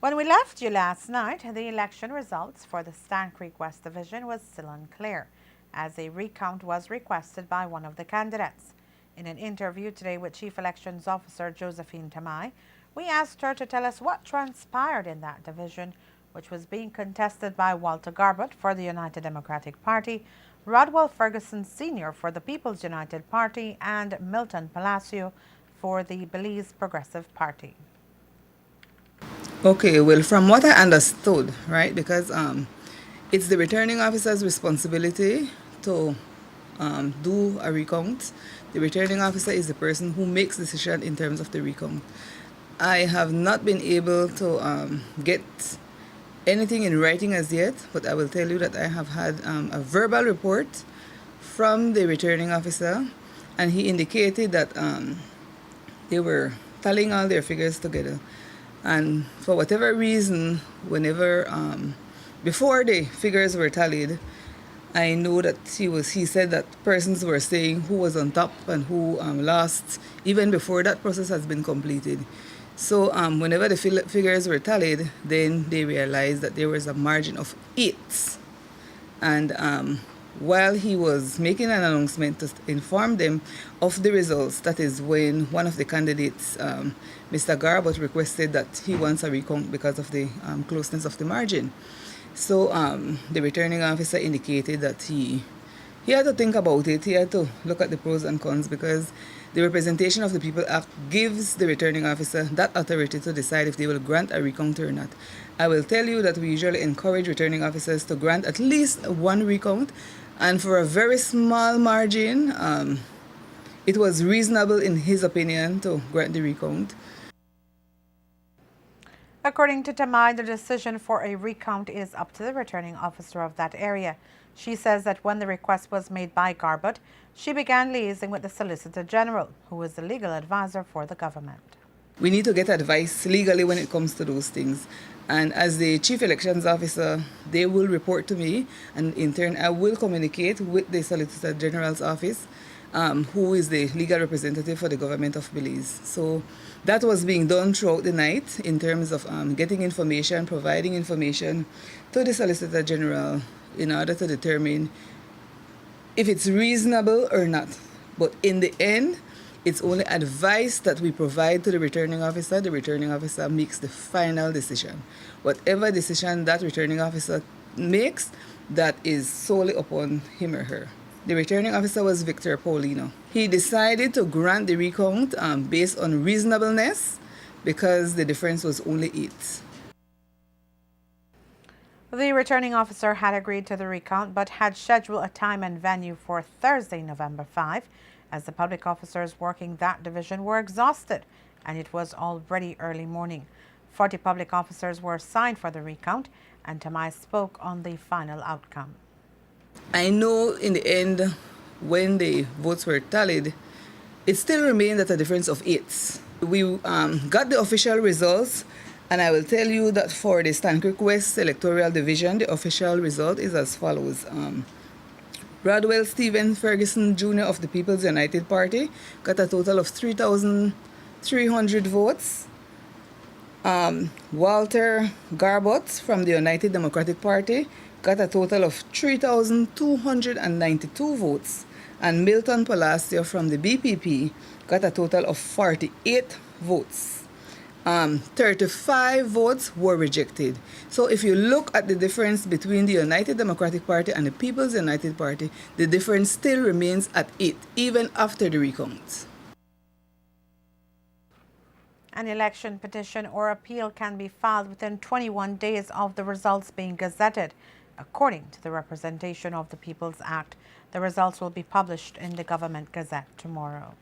When we left you last night, the election results for the Stann Creek West division was still unclear, as a recount was requested by one of the candidates. In an interview today with Chief Elections Officer Josephine Tamai, we asked her to tell us what transpired in that division, which was being contested by Walter Garbutt for the United Democratic Party, Rodwell Ferguson Sr. for the People's United Party, and Milton Palacio for the Belize Progressive Party. Okay, well, from what I understood, right, because it's the returning officer's responsibility to do a recount. The returning officer is the person who makes decision in terms of the recount. I have not been able to get anything in writing as yet, but I will tell you that I have had a verbal report from the returning officer, and he indicated that they were tallying all their figures together. And for whatever reason, whenever before the figures were tallied, I know that he said that persons were saying who was on top and who lost, even before that process has been completed. So whenever the figures were tallied, then they realized that there was a margin of 8. And while he was making an announcement to inform them of the results, that is when one of the candidates, Mr. Garbutt, requested that he wants a recount because of the closeness of the margin. So the returning officer indicated that he had to think about it. He had to look at the pros and cons, because the Representation of the People Act gives the returning officer that authority to decide if they will grant a recount or not. I will tell you that we usually encourage returning officers to grant at least one recount, and for a very small margin, it was reasonable in his opinion to grant the recount. According to Tamai, the decision for a recount is up to the returning officer of that area. She says that when the request was made by Garbutt, she began liaising with the Solicitor General, who is the legal advisor for the government. We need to get advice legally when it comes to those things. And as the Chief Elections Officer, they will report to me, and in turn I will communicate with the Solicitor General's office, who is the legal representative for the government of Belize. So that was being done throughout the night in terms of getting information, providing information to the Solicitor General in order to determine if it's reasonable or not. But in the end, it's only advice that we provide to the returning officer. The returning officer makes the final decision. Whatever decision that returning officer makes, that is solely upon him or her. The returning officer was Victor Paulino. He decided to grant the recount based on reasonableness, because the difference was only 8. The returning officer had agreed to the recount, but had scheduled a time and venue for Thursday, November 5, as the public officers working that division were exhausted, and it was already early morning. 40 public officers were assigned for the recount, and Tamai spoke on the final outcome. I know in the end, when the votes were tallied, it still remained at a difference of 8. We got the official results, and I will tell you that for the Stann Creek West electoral division, the official result is as follows. Rodwell Stephen Ferguson Jr. of the People's United Party got a total of 3,300 votes. Walter Garbutt from the United Democratic Party got a total of 3,292 votes. And Milton Palacio from the BPP got a total of 48 votes. 35 votes were rejected. So if you look at the difference between the United Democratic Party and the People's United Party, the difference still remains at 8, even after the recount. An election petition or appeal can be filed within 21 days of the results being gazetted, according to the Representation of the People's Act. The results will be published in the Government Gazette tomorrow.